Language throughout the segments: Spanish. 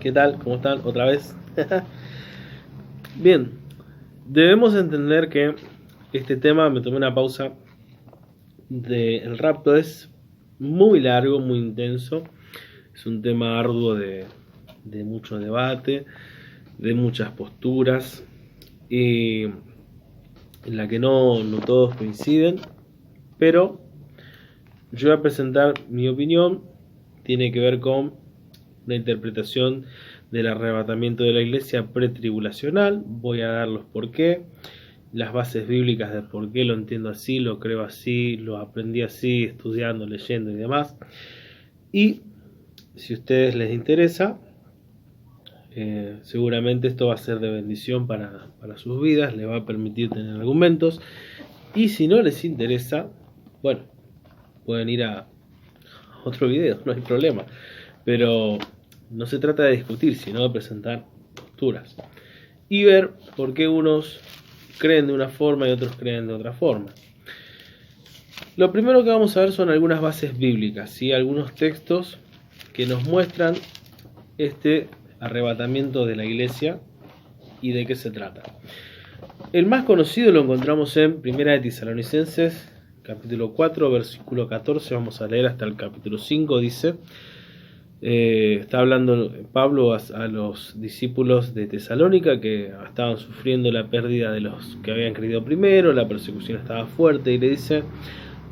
¿Qué tal? ¿Cómo están? ¿Otra vez? Bien, debemos entender que este tema, me tomé una pausa, del rapto es muy largo, muy intenso. Es un tema arduo de mucho debate, de muchas posturas, y en la que no todos coinciden, pero yo voy a presentar mi opinión. Tiene que ver con la interpretación del arrebatamiento de la iglesia pretribulacional. Voy a dar los por qué, las bases bíblicas de por qué lo entiendo así, lo creo así, lo aprendí así, estudiando, leyendo y demás. Y si a ustedes les interesa, seguramente esto va a ser de bendición para sus vidas, les va a permitir tener argumentos. Y si no les interesa, bueno, pueden ir a otro video, no hay problema. Pero no se trata de discutir, sino de presentar posturas y ver por qué unos creen de una forma y otros creen de otra forma. Lo primero que vamos a ver son algunas bases bíblicas, ¿sí? Algunos textos que nos muestran este arrebatamiento de la iglesia y de qué se trata. El más conocido lo encontramos en Primera de Tesalonicenses, capítulo 4, versículo 14. Vamos a leer hasta el capítulo 5. Dice, está hablando Pablo a los discípulos de Tesalónica que estaban sufriendo la pérdida de los que habían creído primero, la persecución estaba fuerte, y le dice: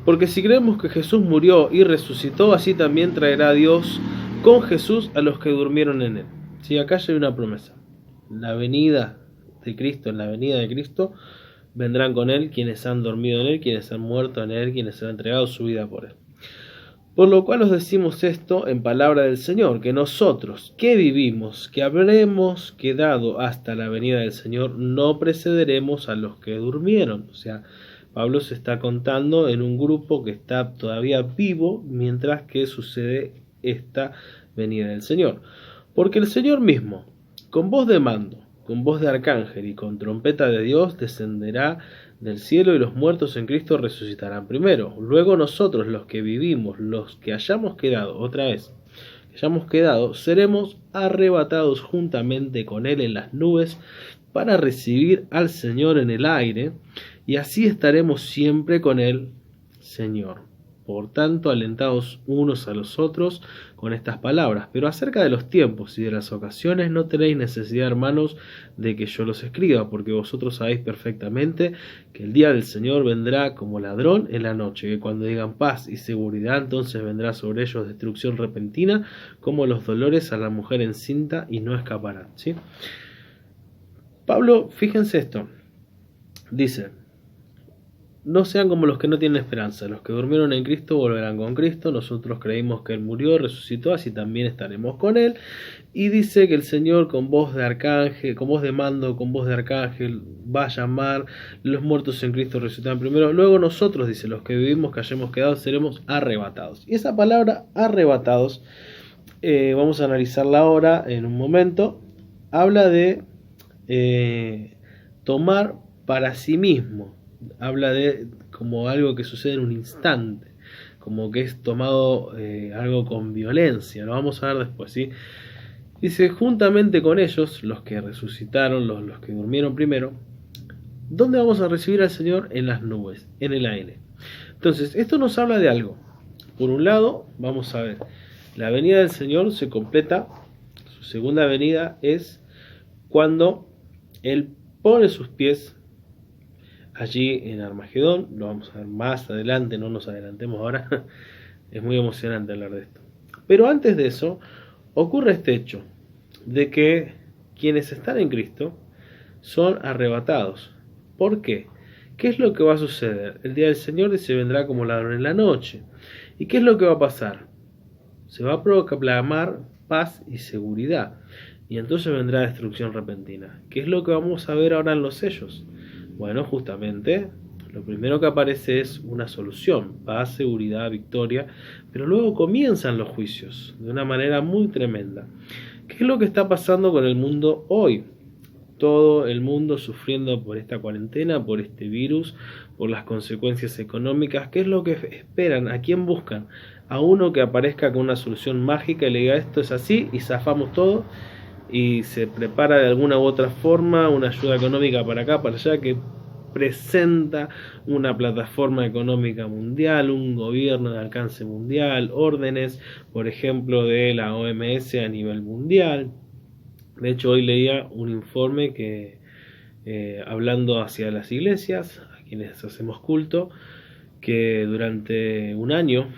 porque si creemos que Jesús murió y resucitó, así también traerá Dios con Jesús a los que durmieron en él. Sí, acá hay una promesa. La venida de Cristo, en la venida de Cristo, vendrán con él quienes han dormido en él, quienes han muerto en él, quienes han entregado su vida por él. Por lo cual os decimos esto en palabra del Señor, que nosotros que vivimos, que habremos quedado hasta la venida del Señor, no precederemos a los que durmieron. O sea, Pablo se está contando en un grupo que está todavía vivo mientras que sucede esta venida del Señor. Porque el Señor mismo, con voz de mando, con voz de arcángel y con trompeta de Dios, descenderá del cielo, y los muertos en Cristo resucitarán primero. Luego nosotros, los que vivimos, los que hayamos quedado, otra vez, que hayamos quedado, seremos arrebatados juntamente con Él en las nubes para recibir al Señor en el aire, y así estaremos siempre con el Señor. Por tanto, alentados unos a los otros con estas palabras. Pero acerca de los tiempos y de las ocasiones no tenéis necesidad, hermanos, de que yo los escriba, porque vosotros sabéis perfectamente que el día del Señor vendrá como ladrón en la noche, que cuando digan paz y seguridad, entonces vendrá sobre ellos destrucción repentina, como los dolores a la mujer encinta, y no escaparán. ¿Sí? Pablo, fíjense esto, dice: no sean como los que no tienen esperanza. Los que durmieron en Cristo volverán con Cristo. Nosotros creímos que Él murió, resucitó, así también estaremos con Él. Y dice que el Señor con voz de arcángel, con voz de mando, con voz de arcángel, va a llamar. Los muertos en Cristo resucitarán primero. Luego nosotros, dice, los que vivimos, que hayamos quedado, seremos arrebatados. Y esa palabra arrebatados, vamos a analizarla ahora en un momento. Habla de tomar para sí mismo. Habla de como algo que sucede en un instante, como que es tomado algo con violencia. Lo vamos a ver después, ¿sí? Dice, juntamente con ellos, los que resucitaron, los que durmieron primero. ¿Dónde vamos a recibir al Señor? En las nubes, en el aire. Entonces, esto nos habla de algo. Por un lado, vamos a ver, la venida del Señor se completa, su segunda venida es cuando Él pone sus pies allí en Armagedón. Lo vamos a ver más adelante, no nos adelantemos ahora. Es muy emocionante hablar de esto. Pero antes de eso, ocurre este hecho de que quienes están en Cristo son arrebatados. ¿Por qué? ¿Qué es lo que va a suceder? El día del Señor se vendrá como ladrón en la noche. ¿Y qué es lo que va a pasar? Se va a proclamar paz y seguridad, y entonces vendrá destrucción repentina. ¿Qué es lo que vamos a ver ahora en los sellos? Bueno, justamente lo primero que aparece es una solución: paz, seguridad, victoria, pero luego comienzan los juicios de una manera muy tremenda. ¿Qué es lo que está pasando con el mundo hoy? Todo el mundo sufriendo por esta cuarentena, por este virus, por las consecuencias económicas. ¿Qué es lo que esperan? ¿A quién buscan? A uno que aparezca con una solución mágica y le diga esto es así y zafamos todo. y se prepara de alguna u otra forma una ayuda económica para acá, para allá, que presenta una plataforma económica mundial, un gobierno de alcance mundial, órdenes, por ejemplo, de la OMS a nivel mundial. De hecho, hoy leía un informe que, hablando hacia las iglesias, a quienes hacemos culto, que durante un año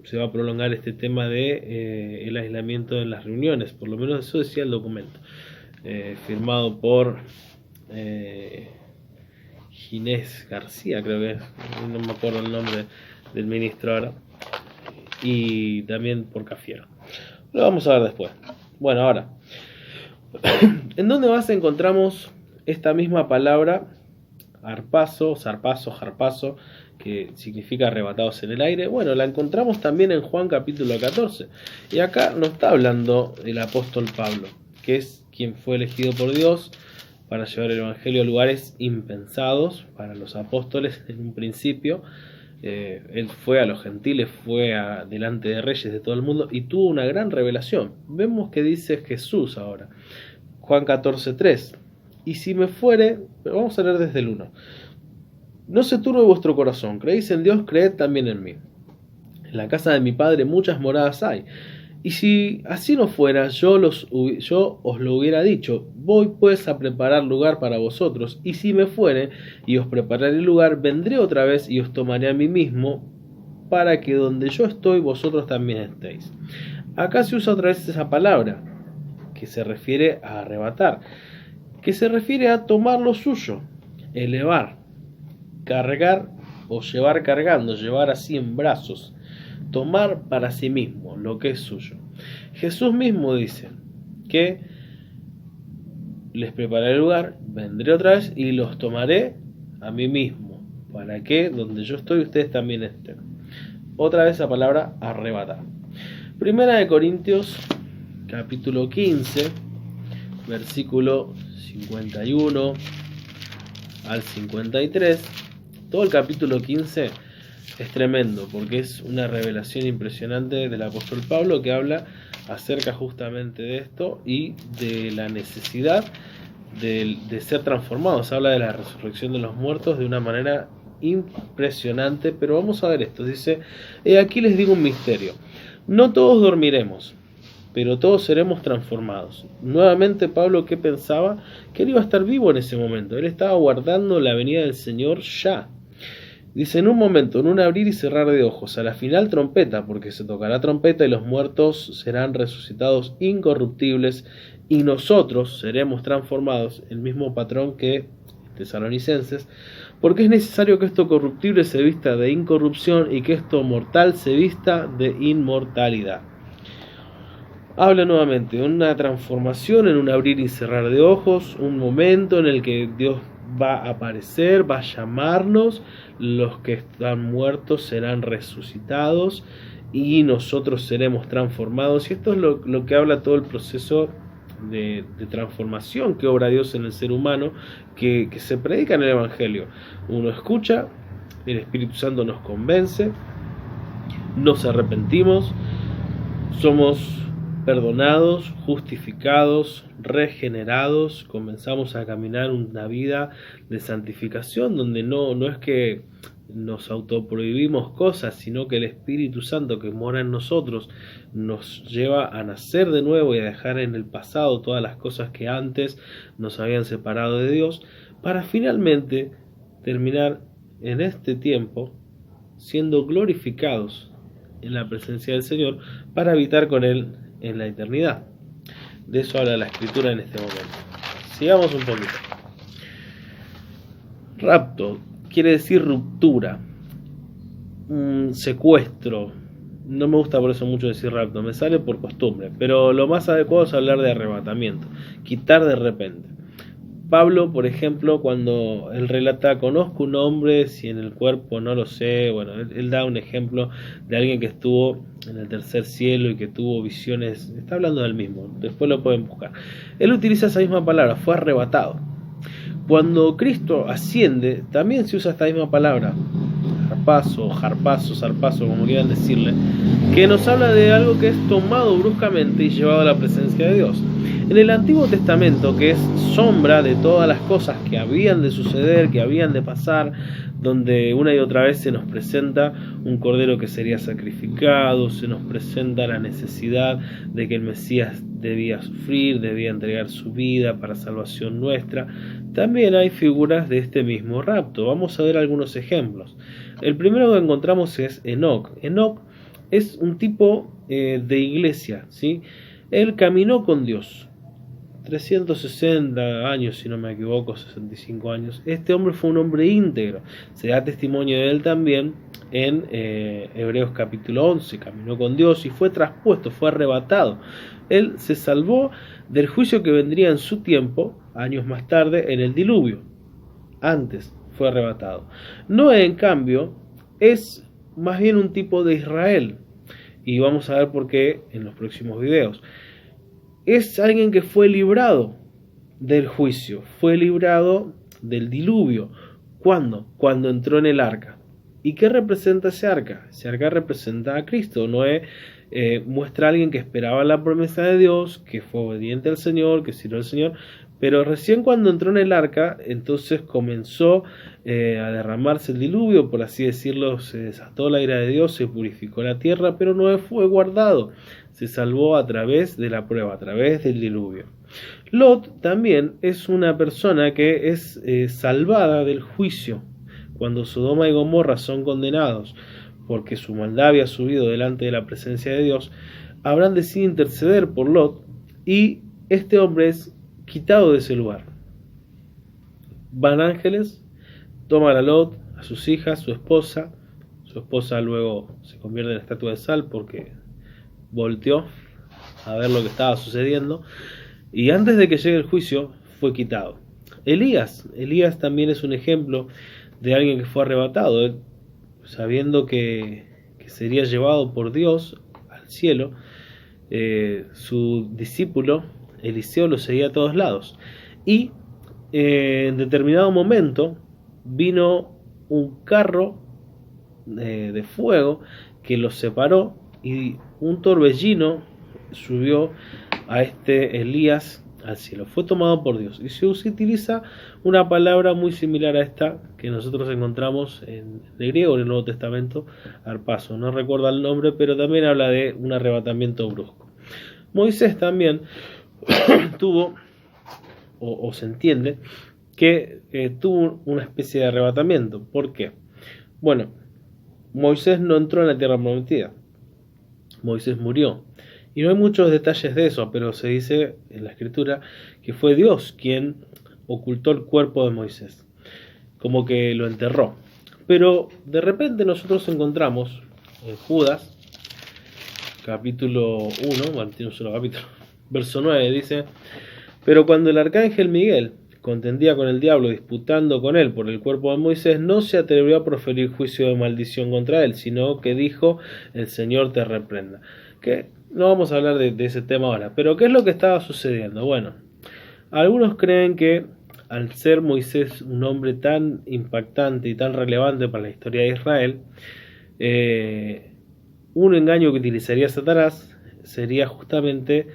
se va a prolongar este tema de el aislamiento en las reuniones, por lo menos eso decía el documento, firmado por Ginés García, creo que es, no me acuerdo el nombre del ministro ahora, y también por Cafiero. Lo vamos a ver después. Bueno, ahora, ¿en dónde más encontramos esta misma palabra, harpazo, zarpazo, jarpazo, que significa arrebatados en el aire? Bueno, la encontramos también en Juan capítulo 14. Y acá nos está hablando el apóstol Pablo, que es quien fue elegido por Dios para llevar el evangelio a lugares impensados para los apóstoles en un principio. Él fue a los gentiles, fue delante de reyes de todo el mundo y tuvo una gran revelación. Vemos que dice Jesús ahora, Juan 14:3. Y si me fuere, vamos a leer desde el 1. No se turbe vuestro corazón, creéis en Dios, creed también en mí. En la casa de mi Padre muchas moradas hay. Y si así no fuera, yo os lo hubiera dicho. Voy pues a preparar lugar para vosotros. Y si me fuere y os prepararé el lugar, vendré otra vez y os tomaré a mí mismo, para que donde yo estoy, vosotros también estéis. Acá se usa otra vez esa palabra, que se refiere a arrebatar, que se refiere a tomar lo suyo, elevar, cargar o llevar cargando, llevar así en brazos, tomar para sí mismo lo que es suyo. Jesús mismo dice que les prepararé el lugar, vendré otra vez y los tomaré a mí mismo, para que donde yo estoy ustedes también estén. Otra vez la palabra arrebatar. Primera de Corintios capítulo 15, versículo 51 al 53. Todo el capítulo 15 es tremendo porque es una revelación impresionante del apóstol Pablo, que habla acerca justamente de esto y de la necesidad de ser transformados. Habla de la resurrección de los muertos de una manera impresionante, pero vamos a ver esto. Dice: aquí les digo un misterio, no todos dormiremos, pero todos seremos transformados. Nuevamente Pablo, ¿qué pensaba? Que él iba a estar vivo en ese momento. Él estaba aguardando la venida del Señor ya. Dice: en un momento, en un abrir y cerrar de ojos, a la final trompeta, porque se tocará trompeta y los muertos serán resucitados incorruptibles y nosotros seremos transformados, el mismo patrón que Tesalonicenses, porque es necesario que esto corruptible se vista de incorrupción y que esto mortal se vista de inmortalidad. Habla nuevamente de una transformación en un abrir y cerrar de ojos, un momento en el que Dios va a aparecer, va a llamarnos, los que están muertos serán resucitados y nosotros seremos transformados. Y esto es lo que habla todo el proceso de transformación que obra Dios en el ser humano, que se predica en el Evangelio. Uno escucha, el Espíritu Santo nos convence, nos arrepentimos, somos perdonados, justificados, regenerados, comenzamos a caminar una vida de santificación donde no es que nos autoprohibimos cosas, sino que el Espíritu Santo que mora en nosotros nos lleva a nacer de nuevo y a dejar en el pasado todas las cosas que antes nos habían separado de Dios, para finalmente terminar en este tiempo siendo glorificados en la presencia del Señor para habitar con Él en la eternidad. De eso habla la Escritura en este momento. Sigamos un poquito. Rapto quiere decir ruptura, secuestro. No me gusta por eso mucho decir rapto, me sale por costumbre, pero lo más adecuado es hablar de arrebatamiento, quitar de repente. Pablo, por ejemplo, cuando él relata: conozco un hombre, si en el cuerpo no lo sé, bueno, él da un ejemplo de alguien que estuvo en el tercer cielo y que tuvo visiones, está hablando del mismo, después lo pueden buscar. Él utiliza esa misma palabra, fue arrebatado. Cuando Cristo asciende, también se usa esta misma palabra, harpazo, zarpazo, como quieran decirle, que nos habla de algo que es tomado bruscamente y llevado a la presencia de Dios. En el Antiguo Testamento, que es sombra de todas las cosas que habían de suceder, que habían de pasar, donde una y otra vez se nos presenta un cordero que sería sacrificado, se nos presenta la necesidad de que el Mesías debía sufrir, debía entregar su vida para salvación nuestra. También hay figuras de este mismo rapto. Vamos a ver algunos ejemplos. El primero que encontramos es Enoc. Enoc es un tipo de iglesia, ¿sí? Él caminó con Dios 360 años, si no me equivoco, 65 años. Este hombre fue un hombre íntegro. Se da testimonio de él también en Hebreos capítulo 11. Caminó con Dios y fue traspuesto, fue arrebatado. Él se salvó del juicio que vendría en su tiempo, años más tarde, en el diluvio. Antes fue arrebatado. Noé, en cambio, es más bien un tipo de Israel. Y vamos a ver por qué en los próximos videos. Es alguien que fue librado del juicio, fue librado del diluvio. ¿Cuándo? Cuando entró en el arca. ¿Y qué representa ese arca? Ese arca representa a Cristo. Noé muestra a alguien que esperaba la promesa de Dios, que fue obediente al Señor, que sirvió al Señor, pero recién cuando entró en el arca, entonces comenzó a derramarse el diluvio, por así decirlo, se desató la ira de Dios, se purificó la tierra, pero Noé fue guardado, se salvó a través de la prueba, a través del diluvio. Lot también es una persona que es salvada del juicio. Cuando Sodoma y Gomorra son condenados porque su maldad había subido delante de la presencia de Dios, Abraham decide interceder por Lot y este hombre es quitado de ese lugar. Van ángeles, toman a Lot, a sus hijas, su esposa luego se convierte en estatua de sal porque volteó a ver lo que estaba sucediendo, y antes de que llegue el juicio fue quitado. Elías también es un ejemplo de alguien que fue arrebatado. Él, sabiendo que sería llevado por Dios al cielo, su discípulo Eliseo lo seguía a todos lados, y en determinado momento vino un carro de fuego que los separó y un torbellino subió a este Elías al cielo. Fue tomado por Dios. Y se utiliza una palabra muy similar a esta que nosotros encontramos en el griego, en el Nuevo Testamento, arpazo. No recuerdo el nombre, pero también habla de un arrebatamiento brusco. Moisés también tuvo, o se entiende, que tuvo una especie de arrebatamiento. ¿Por qué? Bueno, Moisés no entró en la tierra prometida. Moisés murió. Y no hay muchos detalles de eso, pero se dice en la escritura que fue Dios quien ocultó el cuerpo de Moisés, como que lo enterró. Pero de repente nosotros encontramos en Judas, capítulo 1, bueno, tiene un solo capítulo, verso 9, dice: pero cuando el arcángel Miguel contendía con el diablo, disputando con él por el cuerpo de Moisés, no se atrevió a proferir juicio de maldición contra él, sino que dijo: el Señor te reprenda. Que no vamos a hablar de ese tema ahora, pero ¿qué es lo que estaba sucediendo? Bueno, algunos creen que al ser Moisés un hombre tan impactante y tan relevante para la historia de Israel, un engaño que utilizaría Satanás sería justamente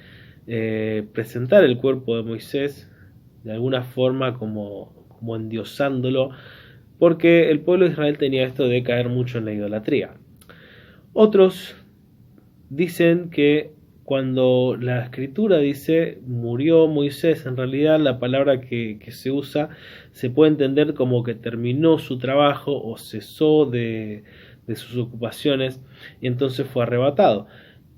presentar el cuerpo de Moisés de alguna forma como endiosándolo, porque el pueblo de Israel tenía esto de caer mucho en la idolatría. Otros dicen que cuando la escritura dice murió Moisés, en realidad la palabra que se usa se puede entender como que terminó su trabajo o cesó de sus ocupaciones y entonces fue arrebatado.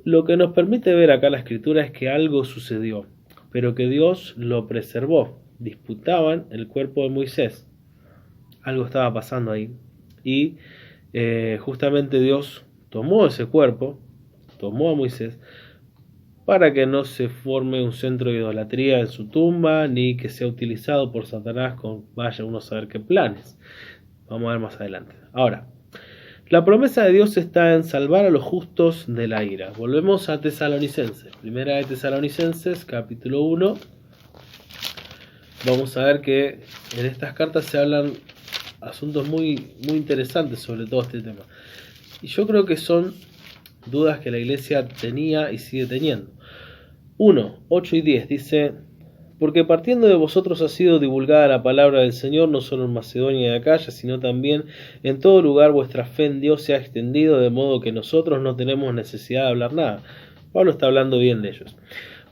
Lo que nos permite ver acá la escritura es que algo sucedió, pero que Dios lo preservó. Disputaban el cuerpo de Moisés. Algo estaba pasando ahí. Y justamente Dios tomó ese cuerpo, tomó a Moisés, para que no se forme un centro de idolatría en su tumba, ni que sea utilizado por Satanás con vaya uno a saber qué planes. Vamos a ver más adelante. Ahora, la promesa de Dios está en salvar a los justos de la ira. Volvemos a Tesalonicenses. Primera de Tesalonicenses, capítulo 1. Vamos a ver que en estas cartas se hablan asuntos muy interesantes sobre todo este tema. Y yo creo que son dudas que la iglesia tenía y sigue teniendo. 1, 8 y 10 dice: porque partiendo de vosotros ha sido divulgada la palabra del Señor, no solo en Macedonia y Acaya, sino también en todo lugar vuestra fe en Dios se ha extendido, de modo que nosotros no tenemos necesidad de hablar nada. Pablo está hablando bien de ellos.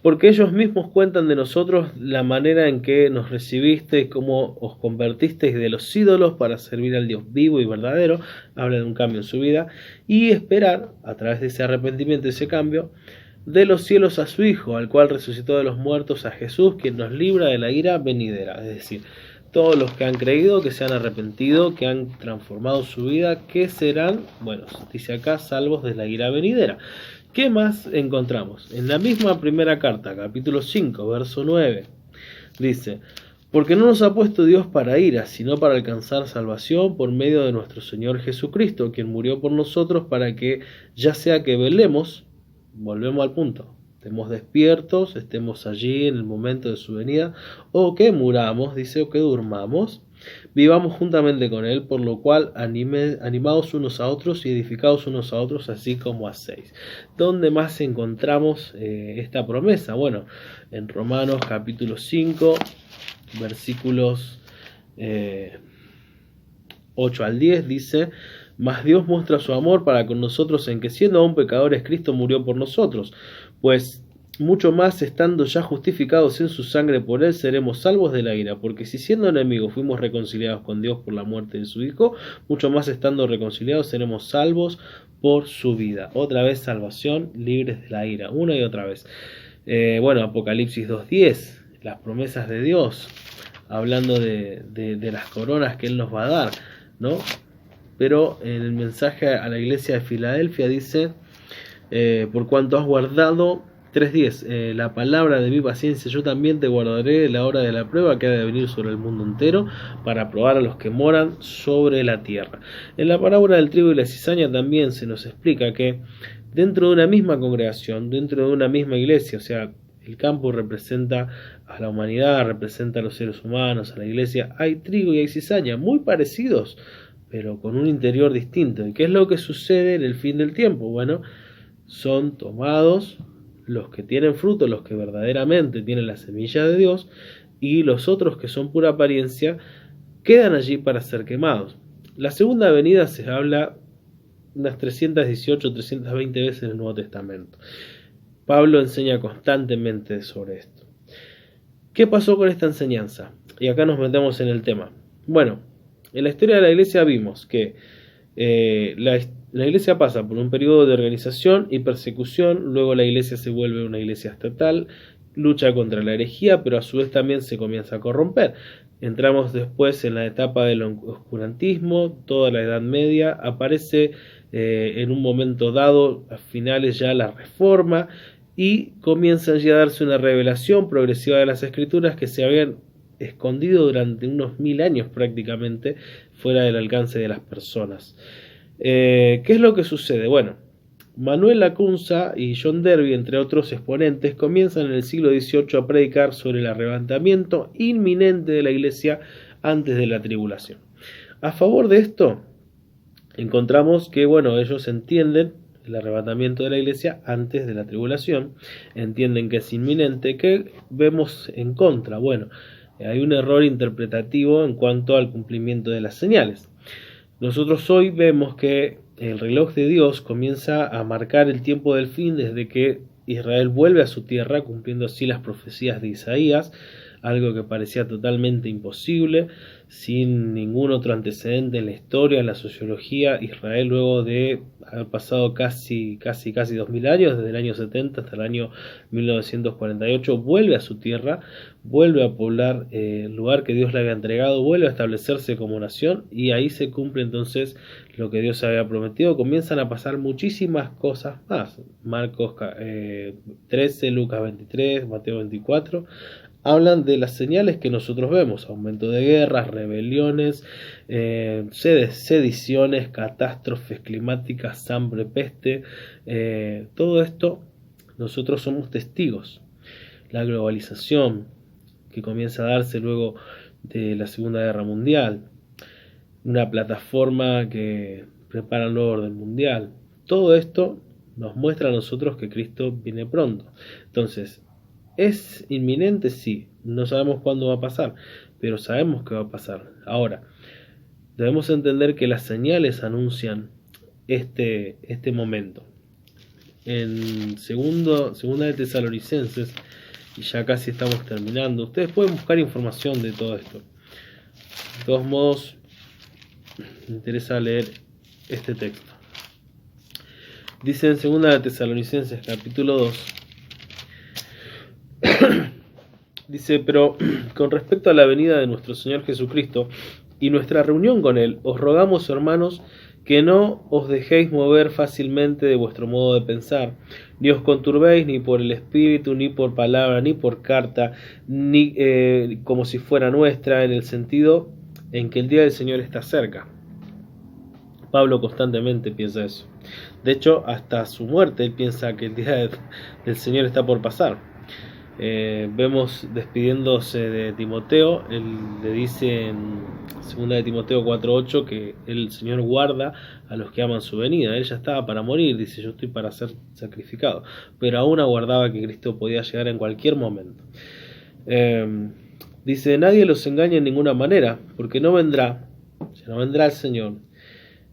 Porque ellos mismos cuentan de nosotros la manera en que nos recibisteis, cómo os convertisteis de los ídolos para servir al Dios vivo y verdadero, habla de un cambio en su vida, y esperar, a través de ese arrepentimiento y ese cambio, de los cielos a su Hijo, al cual resucitó de los muertos, a Jesús, quien nos libra de la ira venidera. Es decir, todos los que han creído, que se han arrepentido, que han transformado su vida, que serán, bueno, dice acá, salvos de la ira venidera. ¿Qué más encontramos? En la misma primera carta, capítulo 5, verso 9, dice: porque no nos ha puesto Dios para ira, sino para alcanzar salvación por medio de nuestro Señor Jesucristo, quien murió por nosotros para que, ya sea que velemos, volvemos al punto, estemos despiertos, estemos allí en el momento de su venida, o que muramos, dice, o que durmamos, vivamos juntamente con Él, por lo cual animados unos a otros y edificados unos a otros, así como hacéis. ¿Dónde más encontramos esta promesa? Bueno, en Romanos capítulo 5, versículos 8 al 10 dice: mas Dios muestra su amor para con nosotros en que, siendo aún pecadores, Cristo murió por nosotros, pues mucho más, estando ya justificados en su sangre por Él, seremos salvos de la ira, porque si siendo enemigos fuimos reconciliados con Dios por la muerte de su Hijo, mucho más, estando reconciliados, seremos salvos por su vida. Otra vez salvación, libres de la ira, una y otra vez. Bueno, Apocalipsis 2:10, las promesas de Dios, hablando de las coronas que Él nos va a dar, ¿no? Pero en el mensaje a la iglesia de Filadelfia dice: por cuanto has guardado, 3:10, la palabra de mi paciencia, yo también te guardaré de la hora de la prueba que ha de venir sobre el mundo entero, para probar a los que moran sobre la tierra. En la parábola del trigo y la cizaña también se nos explica que dentro de una misma congregación, dentro de una misma iglesia, o sea, el campo representa a la humanidad, representa a los seres humanos, a la iglesia, hay trigo y hay cizaña, muy parecidos, pero con un interior distinto. ¿Y qué es lo que sucede en el fin del tiempo? Bueno, son tomados los que tienen fruto, los que verdaderamente tienen la semilla de Dios, y los otros, que son pura apariencia, quedan allí para ser quemados. La segunda venida se habla unas 318, 320 veces en el Nuevo Testamento. Pablo enseña constantemente sobre esto. ¿Qué pasó con esta enseñanza? Y acá nos metemos en el tema. Bueno, en la historia de la iglesia vimos que la iglesia pasa por un periodo de organización y persecución, luego la iglesia se vuelve una iglesia estatal, lucha contra la herejía, pero a su vez también se comienza a corromper. Entramos después en la etapa del oscurantismo, toda la Edad Media, aparece en un momento dado, a finales ya la Reforma, y comienza allí a darse una revelación progresiva de las Escrituras que se habían escondido durante unos 1000 años prácticamente fuera del alcance de las personas. ¿Qué es lo que sucede? Bueno, Manuel Lacunza y John Derby, entre otros exponentes, comienzan en el siglo XVIII a predicar sobre el arrebatamiento inminente de la iglesia antes de la tribulación. A favor de esto, encontramos que, bueno, ellos entienden el arrebatamiento de la iglesia antes de la tribulación, entienden que es inminente. ¿Qué vemos en contra? Bueno, hay un error interpretativo en cuanto al cumplimiento de las señales. Nosotros hoy vemos que el reloj de Dios comienza a marcar el tiempo del fin desde que Israel vuelve a su tierra, cumpliendo así las profecías de Isaías, algo que parecía totalmente imposible, sin ningún otro antecedente en la historia, en la sociología. Israel, luego de haber pasado casi 2000 años, desde el año 70 hasta el año 1948, vuelve a su tierra, vuelve a poblar el lugar que Dios le había entregado, vuelve a establecerse como nación, y ahí se cumple entonces lo que Dios había prometido. Comienzan a pasar muchísimas cosas más. Marcos 13, Lucas 23, Mateo 24, hablan de las señales que nosotros vemos: aumento de guerras, rebeliones, sediciones, catástrofes climáticas, hambre, peste. Todo esto nosotros somos testigos. La globalización que comienza a darse luego de la Segunda Guerra Mundial, una plataforma que prepara el nuevo orden mundial. Todo esto nos muestra a nosotros que Cristo viene pronto. Entonces, ¿Es inminente? Sí. No sabemos cuándo va a pasar, pero sabemos que va a pasar. Ahora, debemos entender que las señales anuncian este momento. En segunda de Tesalonicenses, y ya casi estamos terminando, ustedes pueden buscar información de todo esto. De todos modos, me interesa leer este texto. Dice en segunda de Tesalonicenses, capítulo 2, dice: pero con respecto a la venida de nuestro Señor Jesucristo y nuestra reunión con Él, os rogamos, hermanos, que no os dejéis mover fácilmente de vuestro modo de pensar, ni os conturbéis ni por el espíritu, ni por palabra, ni por carta, ni como si fuera nuestra, en el sentido en que el día del Señor está cerca. Pablo constantemente piensa eso. De hecho, hasta su muerte él piensa que el día del Señor está por pasar. Vemos despidiéndose de Timoteo, él le dice en 2 de Timoteo 4:8 que el Señor guarda a los que aman su venida. Él ya estaba para morir, dice: yo estoy para ser sacrificado, pero aún aguardaba que Cristo podía llegar en cualquier momento. Dice: nadie los engañe en ninguna manera, porque no vendrá el Señor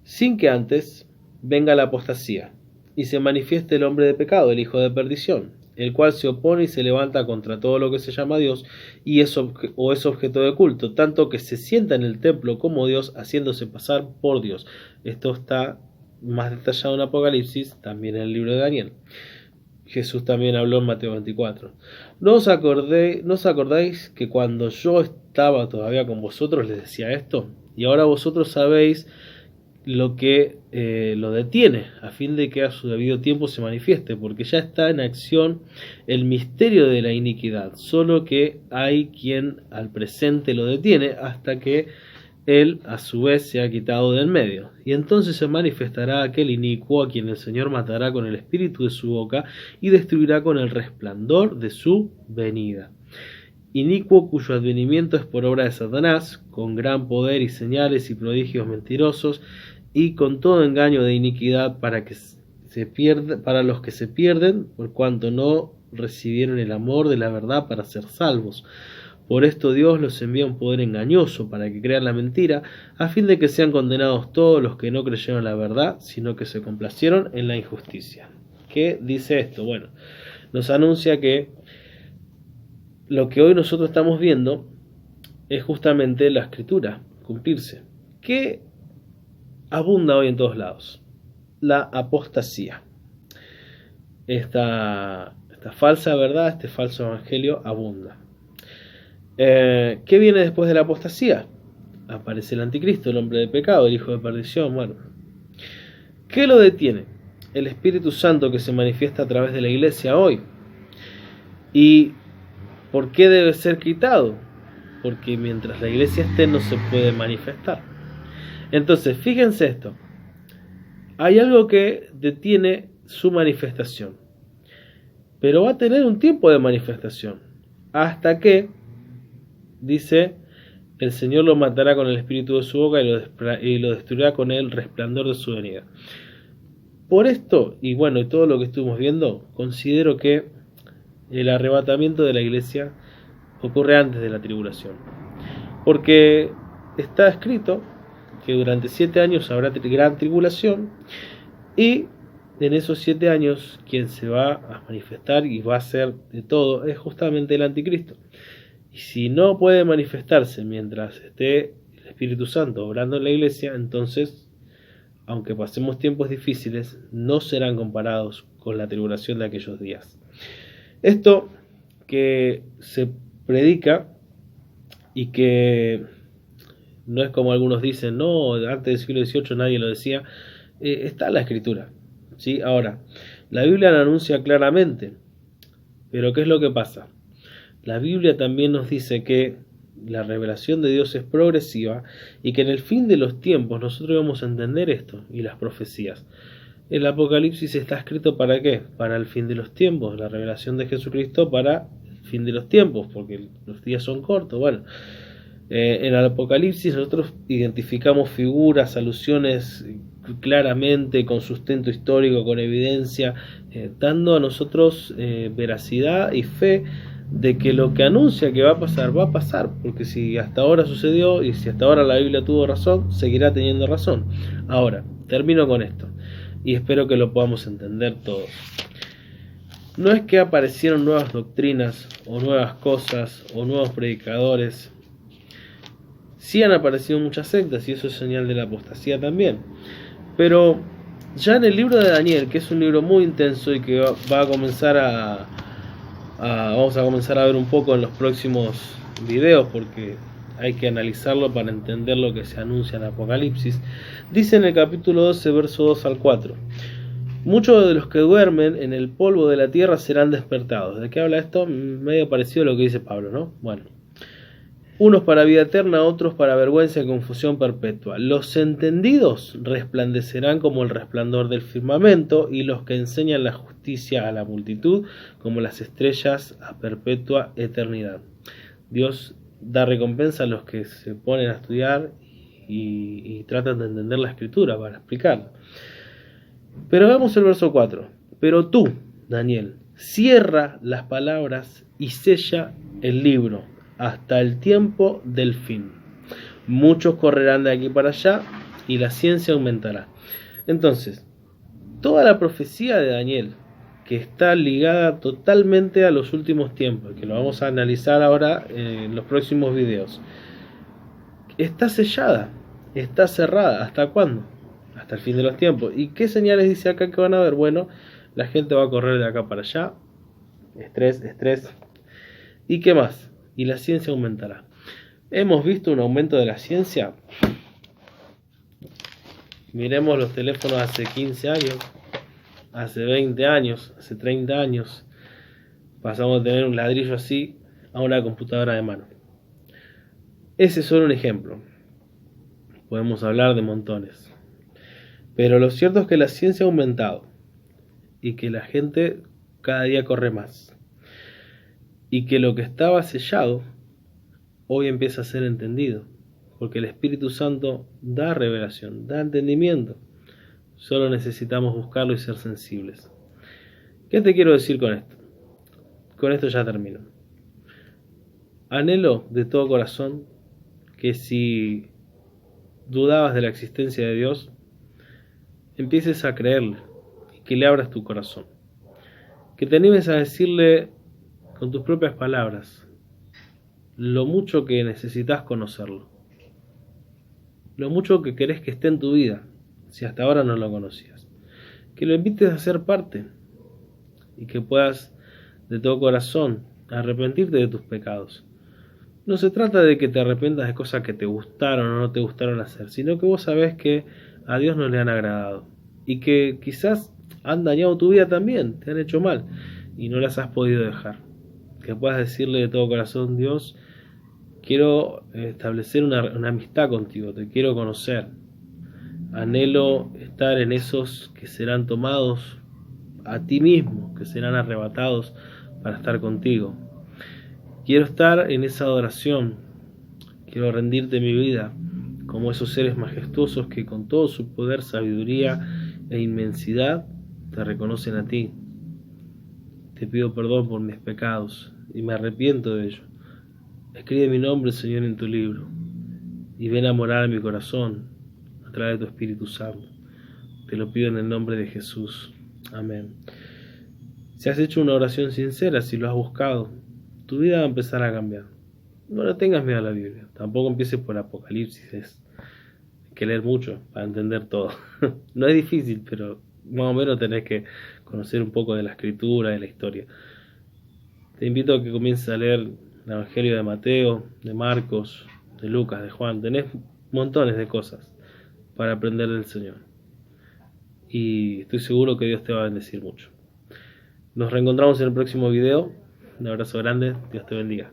sin que antes venga la apostasía y se manifieste el hombre de pecado, el hijo de perdición, el cual se opone y se levanta contra todo lo que se llama Dios y es objeto de culto, tanto que se sienta en el templo como Dios, haciéndose pasar por Dios. Esto está más detallado en Apocalipsis, también en el libro de Daniel. Jesús también habló en Mateo 24. ¿No os acordáis que cuando yo estaba todavía con vosotros les decía esto? Y ahora vosotros sabéis lo que lo detiene, a fin de que a su debido tiempo se manifieste, porque ya está en acción el misterio de la iniquidad, solo que hay quien al presente lo detiene hasta que él a su vez se ha quitado del medio. Y entonces se manifestará aquel inicuo a quien el Señor matará con el espíritu de su boca y destruirá con el resplandor de su venida. Inicuo cuyo advenimiento es por obra de Satanás, con gran poder y señales y prodigios mentirosos, y con todo engaño de iniquidad para los que se pierden, por cuanto no recibieron el amor de la verdad para ser salvos. Por esto Dios los envía un poder engañoso para que crean la mentira, a fin de que sean condenados todos los que no creyeron la verdad, sino que se complacieron en la injusticia. ¿Qué dice esto? Bueno, nos anuncia que lo que hoy nosotros estamos viendo es justamente la escritura cumplirse. ¿Qué abunda hoy en todos lados? La apostasía. Esta falsa verdad, este falso evangelio abunda. ¿Qué viene después de la apostasía? Aparece el anticristo, el hombre de pecado, el hijo de perdición. Bueno, ¿qué lo detiene? El Espíritu Santo que se manifiesta a través de la iglesia hoy. ¿Y por qué debe ser quitado? Porque mientras la iglesia esté no se puede manifestar. Entonces, fíjense esto. Hay algo que detiene su manifestación, pero va a tener un tiempo de manifestación, hasta que, dice, el Señor lo matará con el espíritu de su boca y lo destruirá con el resplandor de su venida. Por esto, y bueno, y todo lo que estuvimos viendo, considero que el arrebatamiento de la iglesia ocurre antes de la tribulación, porque está escrito que durante 7 años habrá gran tribulación, y en esos 7 años quien se va a manifestar y va a hacer de todo es justamente el anticristo. Y si no puede manifestarse mientras esté el Espíritu Santo obrando en la iglesia, entonces, aunque pasemos tiempos difíciles, no serán comparados con la tribulación de aquellos días. Esto que se predica y que no es como algunos dicen, no, antes del siglo XVIII nadie lo decía, está en la escritura, ¿sí? Ahora, la Biblia lo anuncia claramente, pero ¿qué es lo que pasa? La Biblia también nos dice que la revelación de Dios es progresiva y que en el fin de los tiempos nosotros vamos a entender esto y las profecías. El Apocalipsis está escrito ¿para qué? Para el fin de los tiempos, la revelación de Jesucristo para el fin de los tiempos, porque los días son cortos. Bueno, en el Apocalipsis nosotros identificamos figuras, alusiones claramente, con sustento histórico, con evidencia, dando a nosotros veracidad y fe de que lo que anuncia que va a pasar, porque si hasta ahora sucedió y si hasta ahora la Biblia tuvo razón, seguirá teniendo razón. Ahora, termino con esto y espero que lo podamos entender todos. No es que aparecieron nuevas doctrinas o nuevas cosas o nuevos predicadores. Sí han aparecido muchas sectas y eso es señal de la apostasía también. Pero ya en el libro de Daniel, que es un libro muy intenso y que va a comenzar vamos a comenzar a ver un poco en los próximos videos, porque hay que analizarlo para entender lo que se anuncia en Apocalipsis. Dice en el capítulo 12, verso 2 al 4: muchos de los que duermen en el polvo de la tierra serán despertados. ¿De qué habla esto? Medio parecido a lo que dice Pablo, ¿no? Bueno. Unos para vida eterna, otros para vergüenza y confusión perpetua. Los entendidos resplandecerán como el resplandor del firmamento, y los que enseñan la justicia a la multitud como las estrellas a perpetua eternidad. Dios da recompensa a los que se ponen a estudiar y tratan de entender la escritura para explicarla. Pero veamos el verso 4. Pero tú, Daniel, cierra las palabras y sella el libro hasta el tiempo del fin. Muchos correrán de aquí para allá y la ciencia aumentará. Entonces, toda la profecía de Daniel, que está ligada totalmente a los últimos tiempos, que lo vamos a analizar ahora en los próximos videos, está sellada, está cerrada. ¿Hasta cuándo? Hasta el fin de los tiempos. ¿Y qué señales dice acá que van a ver? Bueno, la gente va a correr de acá para allá. Estrés. ¿Y qué más? Y la ciencia aumentará. ¿Hemos visto un aumento de la ciencia? Miremos los teléfonos hace 15 años, hace 20 años, hace 30 años. Pasamos de tener un ladrillo así a una computadora de mano. Ese es solo un ejemplo. Podemos hablar de montones. Pero lo cierto es que la ciencia ha aumentado y que la gente cada día corre más. Y que lo que estaba sellado hoy empieza a ser entendido, porque el Espíritu Santo da revelación, da entendimiento. Solo necesitamos buscarlo y ser sensibles. ¿Qué te quiero decir con esto? Con esto ya termino. Anhelo de todo corazón que si dudabas de la existencia de Dios, empieces a creerle y que le abras tu corazón. Que te animes a decirle con tus propias palabras lo mucho que necesitas conocerlo, lo mucho que querés que esté en tu vida si hasta ahora no lo conocías. Que lo invites a ser parte y que puedas de todo corazón arrepentirte de tus pecados. No se trata de que te arrepientas de cosas que te gustaron o no te gustaron hacer, sino que vos sabés que a Dios no le han agradado y que quizás han dañado tu vida también, te han hecho mal y no las has podido dejar. Que puedas decirle de todo corazón: Dios, quiero establecer una amistad contigo, te quiero conocer. Anhelo estar en esos que serán tomados a ti mismo, que serán arrebatados para estar contigo. Quiero estar en esa adoración, quiero rendirte mi vida como esos seres majestuosos que con todo su poder, sabiduría e inmensidad te reconocen a ti. Te pido perdón por mis pecados y me arrepiento de ello. Escribe mi nombre, Señor, en tu libro y ven a morar en mi corazón a través de tu Espíritu Santo. Te lo pido en el nombre de Jesús. Amén. Si has hecho una oración sincera, si lo has buscado, tu vida va a empezar a cambiar. No le tengas miedo a la Biblia. Tampoco empieces por Apocalipsis. Hay que leer mucho para entender todo. No es difícil, pero más o menos tenés que conocer un poco de la escritura, de la historia. Te invito a que comiences a leer el Evangelio de Mateo, de Marcos, de Lucas, de Juan. Tenés montones de cosas para aprender del Señor. Y estoy seguro que Dios te va a bendecir mucho. Nos reencontramos en el próximo video. Un abrazo grande. Dios te bendiga.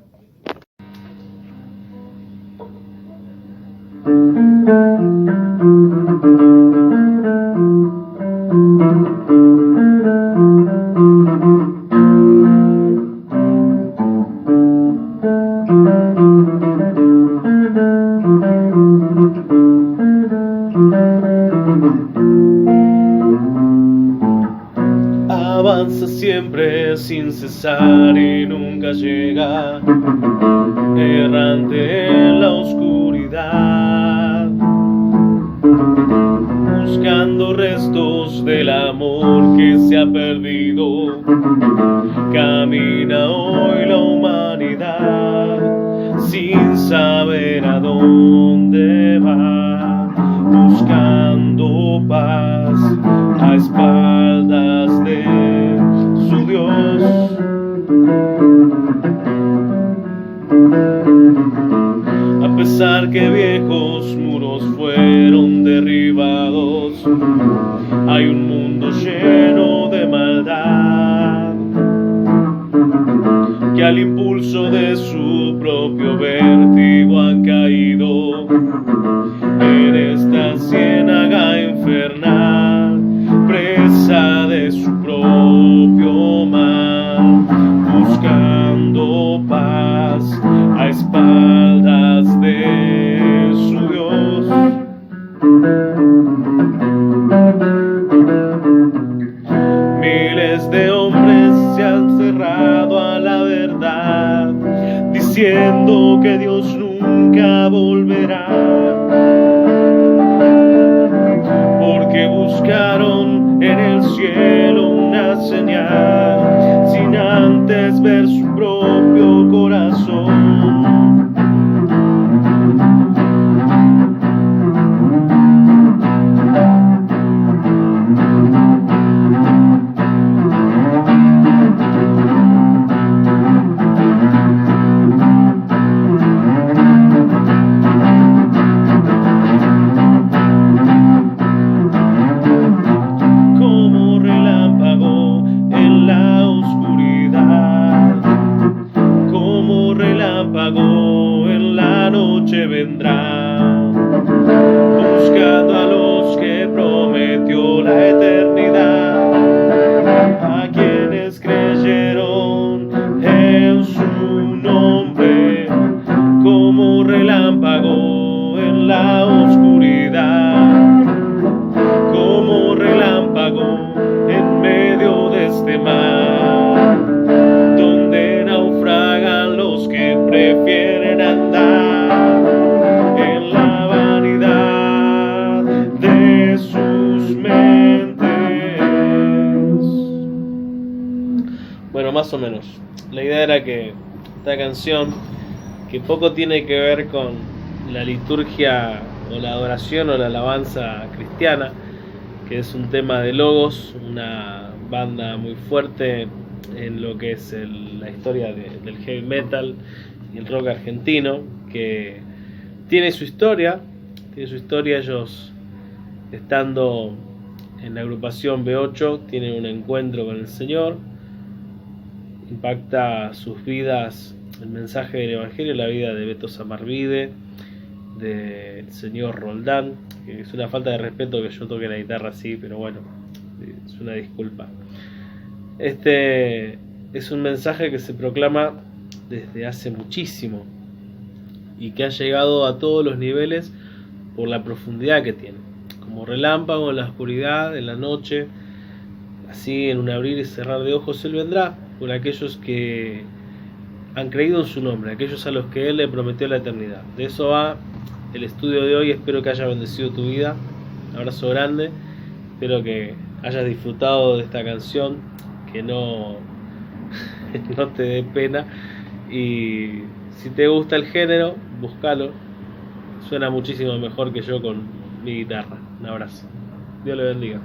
Avanza siempre sin cesar y nunca nunca llega, errante en la oscuridad, buscando restos del amor que se ha perdido. Camina hoy la humanidad sin saber a dónde va, buscando paz a espaldas de su Dios. A pesar que viejos muros fueron derribados, hay un mundo lleno de maldad que al impulso de su propio vértigo han caído en esta ciénaga infernal, presa de su propio mal, buscando paz a espaldas de su Dios. Miles de hombres se han cerrado a la verdad, diciendo que Dios nunca volverá, porque buscaron en el cielo una señal, sin antes ver su propio corazón. En la noche vendrá, buscando a los que prometió la eternidad, a quienes creyeron en su nombre, como relámpago en la oscuridad, como relámpago en medio de este mar, donde naufragan los que prefieren andar en la vanidad de sus mentes. Bueno, más o menos. La idea era que esta canción, que poco tiene que ver con la liturgia o la adoración o la alabanza cristiana, que es un tema de Logos, una banda muy fuerte en lo que es la historia del heavy metal y el rock argentino, que tiene su historia. Ellos, estando en la agrupación B8, tienen un encuentro con el Señor, impacta sus vidas el mensaje del Evangelio, la vida de Beto Samarvide, del señor Roldán, que es una falta de respeto que yo toque la guitarra así, pero bueno, es una disculpa. Este es un mensaje que se proclama desde hace muchísimo y que ha llegado a todos los niveles por la profundidad que tiene, como relámpago en la oscuridad, en la noche, así en un abrir y cerrar de ojos Él vendrá por aquellos que han creído en su nombre, aquellos a los que Él le prometió la eternidad. De eso va el estudio de hoy. Espero que haya bendecido tu vida. Un abrazo grande. Espero que hayas disfrutado de esta canción, que no te dé pena. Y si te gusta el género, búscalo. Suena muchísimo mejor que yo con mi guitarra. Un abrazo. Dios le bendiga.